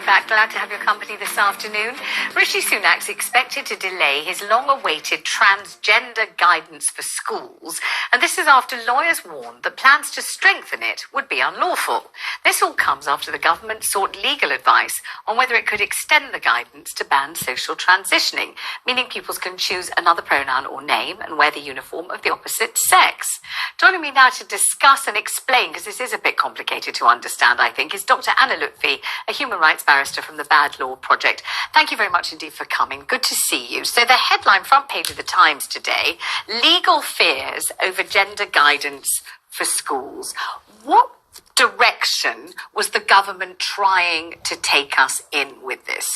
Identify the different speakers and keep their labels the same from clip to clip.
Speaker 1: back. Glad to have your company this afternoon. Rishi Sunak's expected to delay his long-awaited transgender guidance for schools, and this is after lawyers warned that plans to strengthen it would be unlawful. This all comes after the government sought legal advice on whether it could extend the guidance to ban social transitioning, meaning pupils can choose another pronoun or name and wear the uniform of the opposite sex. Joining me now to discuss and explain, because this is a bit complicated to understand, I think, is Dr. Loutfi, a human rights barrister from the Bad Law Project. Thank you very much indeed for coming. Good to see you. So the headline front page of the Times today, legal fears over gender guidance for schools. What direction was the government trying to take us in with this?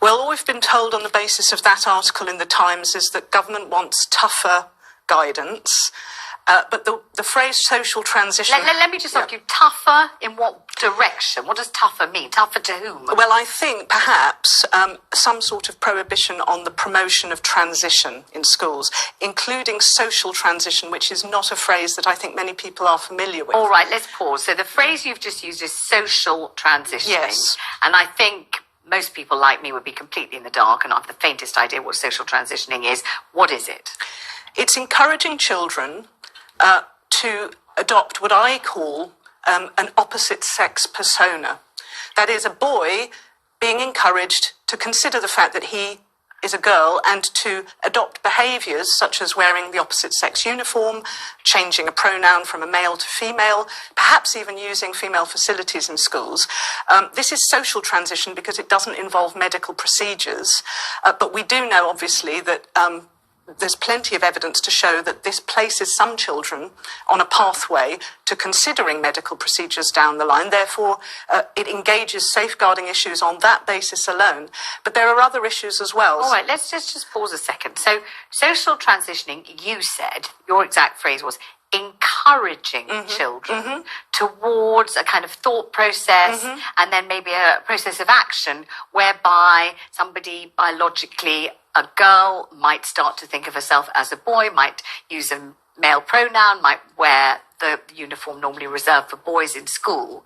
Speaker 2: Well, all we've been told on the basis of that article in the Times is that government wants tougher guidance. But the phrase social transition...
Speaker 1: Let me just ask you, tougher in what direction? What does tougher mean? Tougher to whom?
Speaker 2: Well, I think perhaps some sort of prohibition on the promotion of transition in schools, including social transition, which is not a phrase that I think many people are familiar with.
Speaker 1: All right, let's pause. So the phrase you've just used is social transitioning.
Speaker 2: Yes.
Speaker 1: And I think most people like me would be completely in the dark and not have the faintest idea what social transitioning is. What is it?
Speaker 2: It's encouraging children to adopt what I call an opposite-sex persona. That is, a boy being encouraged to consider the fact that he is a girl and to adopt behaviours such as wearing the opposite-sex uniform, changing a pronoun from a male to female, perhaps even using female facilities in schools. This is social transition because it doesn't involve medical procedures, but we do know, obviously, that there's plenty of evidence to show that this places some children on a pathway to considering medical procedures down the line. Therefore, it engages safeguarding issues on that basis alone. But there are other issues as well.
Speaker 1: All right, let's just pause a second. So, social transitioning, you said, your exact phrase was encouraging children towards a kind of thought process and then maybe a process of action whereby somebody biologically, a girl, might start to think of herself as a boy, might use a male pronoun, might wear the uniform normally reserved for boys in school.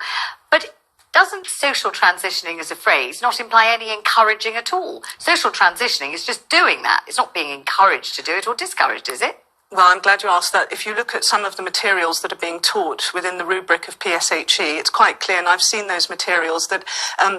Speaker 1: But doesn't social transitioning as a phrase not imply any encouraging at all? Social transitioning is just doing that. It's not being encouraged to do it or discouraged, is it?
Speaker 2: Well, I'm glad you asked that. If you look at some of the materials that are being taught within the rubric of PSHE, it's quite clear, and I've seen those materials, that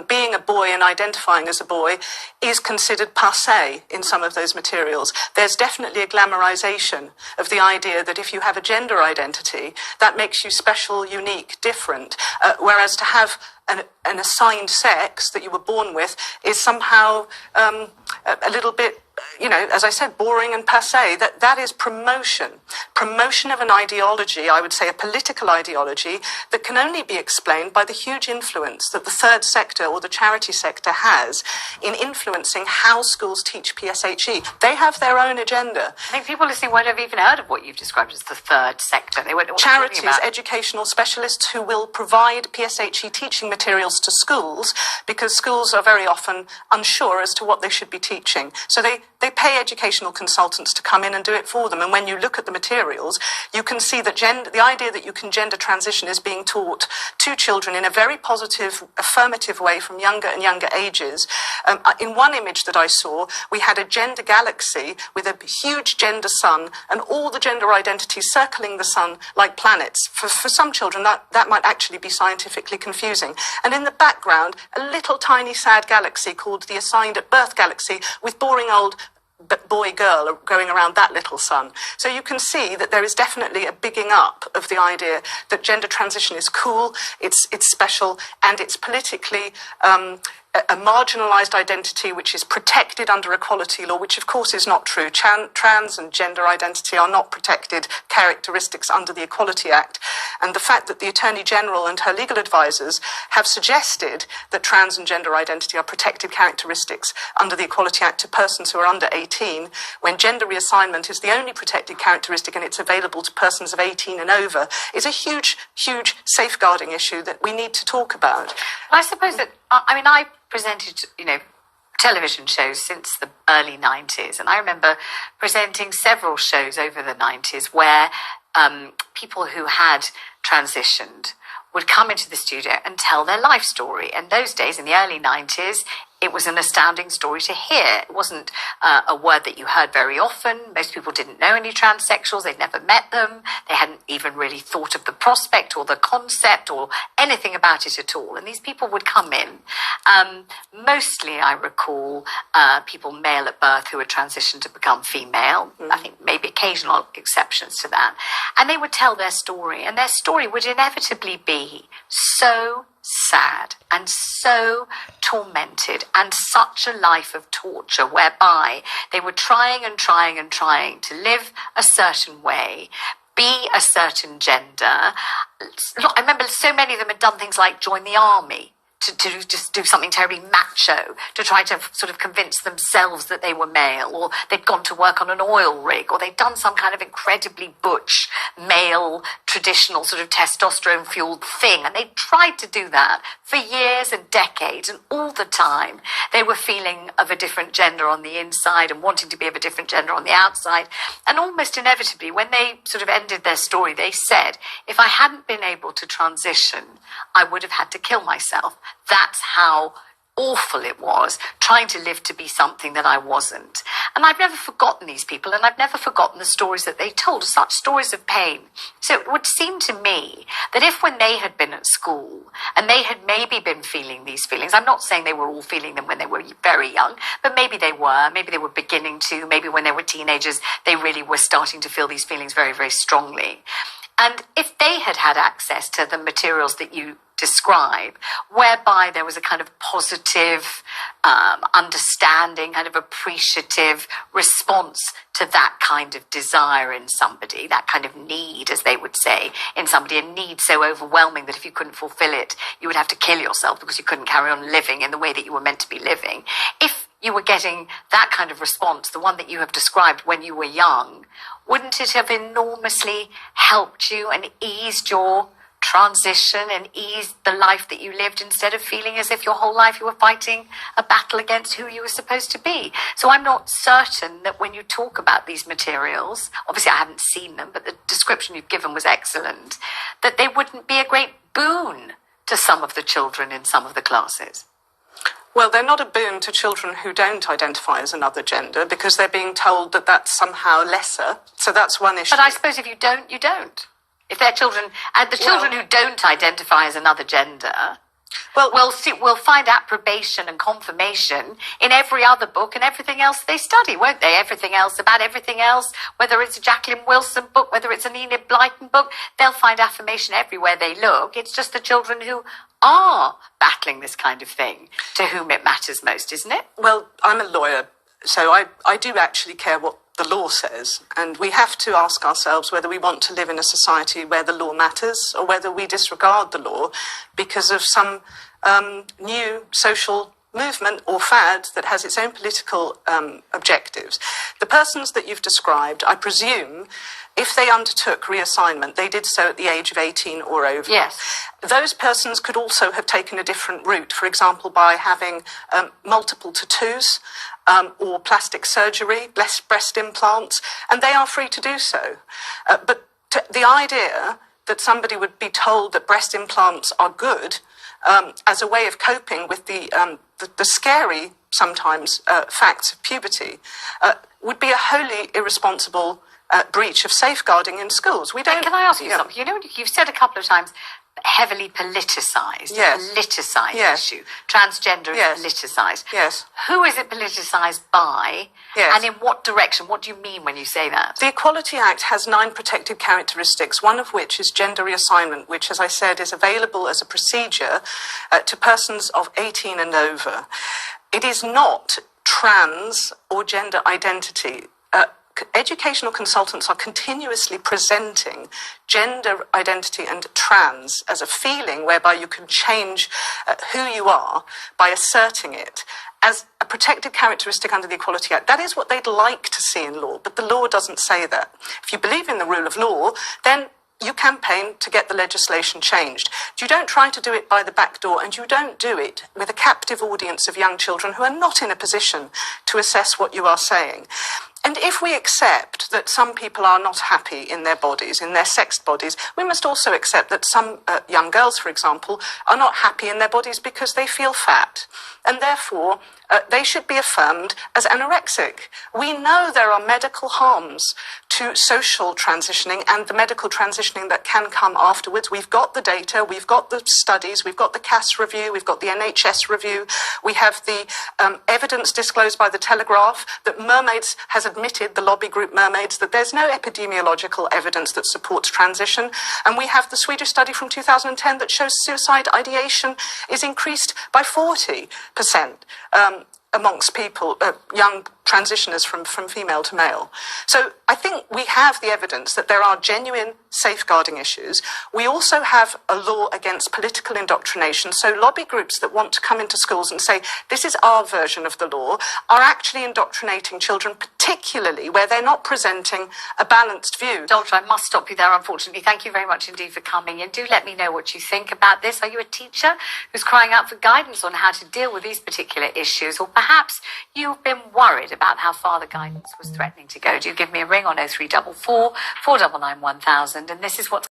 Speaker 2: being a boy and identifying as a boy is considered passé in some of those materials. There's definitely a glamorization of the idea that if you have a gender identity, that makes you special, unique, different, whereas to have an assigned sex that you were born with is somehow a little bit, as I said, boring and passé. That is promotion of an ideology, I would say a political ideology, that can only be explained by the huge influence that the third sector or the charity sector has in influencing how schools teach PSHE. They have their own agenda.
Speaker 1: I think people listening won't have even heard of what you've described as the third sector. They won't know what
Speaker 2: charities,
Speaker 1: you're talking about.
Speaker 2: Educational specialists who will provide PSHE teaching materials to schools, because schools are very often unsure as to what they should be teaching. So they pay educational consultants to come in and do it for them. And when you look at the materials, you can see that the idea that you can gender transition is being taught to children in a very positive, affirmative way from younger and younger ages. In one image that I saw, we had a gender galaxy with a huge gender sun and all the gender identities circling the sun like planets. For some children, that might actually be scientifically confusing. And in the background, a little tiny sad galaxy called the assigned at birth galaxy with boring old boy-girl going around that little sun. So you can see that there is definitely a bigging up of the idea that gender transition is cool, it's special, and it's politically a marginalised identity which is protected under equality law, which of course is not true. Trans and gender identity are not protected characteristics under the Equality Act. And the fact that the Attorney General and her legal advisers have suggested that trans and gender identity are protected characteristics under the Equality Act to persons who are under 18, when gender reassignment is the only protected characteristic and it's available to persons of 18 and over, is a huge, huge safeguarding issue that we need to talk about.
Speaker 1: I suppose that, I presented, television shows since the early 90s, and I remember presenting several shows over the 90s where people who had transitioned would come into the studio and tell their life story. And those days, in the early 90s, it was an astounding story to hear. It wasn't a word that you heard very often. Most people didn't know any transsexuals. They'd never met them. They hadn't even really thought of the prospect or the concept or anything about it at all. And these people would come in. Mostly, I recall, people male at birth who had transitioned to become female. I think maybe occasional exceptions to that. And they would tell their story. And their story would inevitably be so sad and so tormented and such a life of torture whereby they were trying to live a certain way, be a certain gender. I remember so many of them had done things like join the army, to just do something terribly macho, to try to sort of convince themselves that they were male, or they'd gone to work on an oil rig, or they'd done some kind of incredibly butch, male, traditional sort of testosterone-fueled thing, and they tried to do that for years and decades, and all the time they were feeling of a different gender on the inside and wanting to be of a different gender on the outside, and almost inevitably, when they sort of ended their story, they said, if I hadn't been able to transition, I would have had to kill myself. That's how awful it was, trying to live to be something that I wasn't. And I've never forgotten these people, and I've never forgotten the stories that they told, such stories of pain. So it would seem to me that if when they had been at school, and they had maybe been feeling these feelings, I'm not saying they were all feeling them when they were very young, but maybe they were beginning to, maybe when they were teenagers, they really were starting to feel these feelings very, very strongly. And if they had had access to the materials that you describe, whereby there was a kind of positive, understanding, kind of appreciative response to that kind of desire in somebody, that kind of need, as they would say, in somebody, a need so overwhelming that if you couldn't fulfill it, you would have to kill yourself because you couldn't carry on living in the way that you were meant to be living. If you were getting that kind of response, the one that you have described when you were young, wouldn't it have enormously helped you and eased your transition and eased the life that you lived, instead of feeling as if your whole life you were fighting a battle against who you were supposed to be? So I'm not certain that when you talk about these materials, obviously I haven't seen them, but the description you've given was excellent, that they wouldn't be a great boon to some of the children in some of the classes.
Speaker 2: Well, they're not a boon to children who don't identify as another gender, because they're being told that that's somehow lesser. So that's one issue.
Speaker 1: But I suppose if you don't, you don't. If they're children, and the children who don't identify as another gender, we'll find approbation and confirmation in every other book and everything else they study, won't they? Everything else about everything else, whether it's a Jacqueline Wilson book, whether it's an Enid Blyton book, they'll find affirmation everywhere they look. It's just the children who are battling this kind of thing to whom it matters most, isn't it?
Speaker 2: Well, I'm a lawyer, so I do actually care what the law says, and we have to ask ourselves whether we want to live in a society where the law matters or whether we disregard the law because of some new social movement or fad that has its own political objectives. The persons that you've described, I presume, if they undertook reassignment, they did so at the age of 18 or over.
Speaker 1: Yes.
Speaker 2: Those persons could also have taken a different route, for example, by having multiple tattoos or plastic surgery, breast implants, and they are free to do so. But the idea that somebody would be told that breast implants are good as a way of coping with the scary, sometimes, facts of puberty would be a wholly irresponsible breach of safeguarding in schools. We don't.
Speaker 1: Can I ask you something? You know, you've said a couple of times, heavily politicized,
Speaker 2: yes.
Speaker 1: Politicized
Speaker 2: yes.
Speaker 1: issue. Transgender
Speaker 2: yes.
Speaker 1: is politicized.
Speaker 2: Yes.
Speaker 1: Who is it politicized by?
Speaker 2: Yes.
Speaker 1: And in what direction? What do you mean when you say that?
Speaker 2: The Equality Act has 9 protected characteristics, one of which is gender reassignment, which, as I said, is available as a procedure to persons of 18 and over. It is not trans or gender identity. Educational consultants are continuously presenting gender identity and trans as a feeling whereby you can change who you are by asserting it as a protected characteristic under the Equality Act. That is what they'd like to see in law, but the law doesn't say that. If you believe in the rule of law, then you campaign to get the legislation changed. You don't try to do it by the back door, and you don't do it with a captive audience of young children who are not in a position to assess what you are saying. And if we accept that some people are not happy in their bodies, in their sexed bodies, we must also accept that some young girls, for example, are not happy in their bodies because they feel fat. And therefore, they should be affirmed as anorexic. We know there are medical harms to social transitioning and the medical transitioning that can come afterwards. We've got the data, we've got the studies, we've got the CAS review, we've got the NHS review, we have the evidence disclosed by the Telegraph that Mermaids has admitted, the lobby group Mermaids, that there's no epidemiological evidence that supports transition. And we have the Swedish study from 2010 that shows suicide ideation is increased by 40% amongst people, young transitioners from female to male. So I think we have the evidence that there are genuine safeguarding issues. We also have a law against political indoctrination. So lobby groups that want to come into schools and say, this is our version of the law, are actually indoctrinating children, particularly where they're not presenting a balanced view.
Speaker 1: Doctor, I must stop you there, unfortunately. Thank you very much indeed for coming in. Do let me know what you think about this. Are you a teacher who's crying out for guidance on how to deal with these particular issues? Or perhaps you've been worried about how far the guidance was threatening to go. Do give me a ring on 0344 499 1000, and this is what's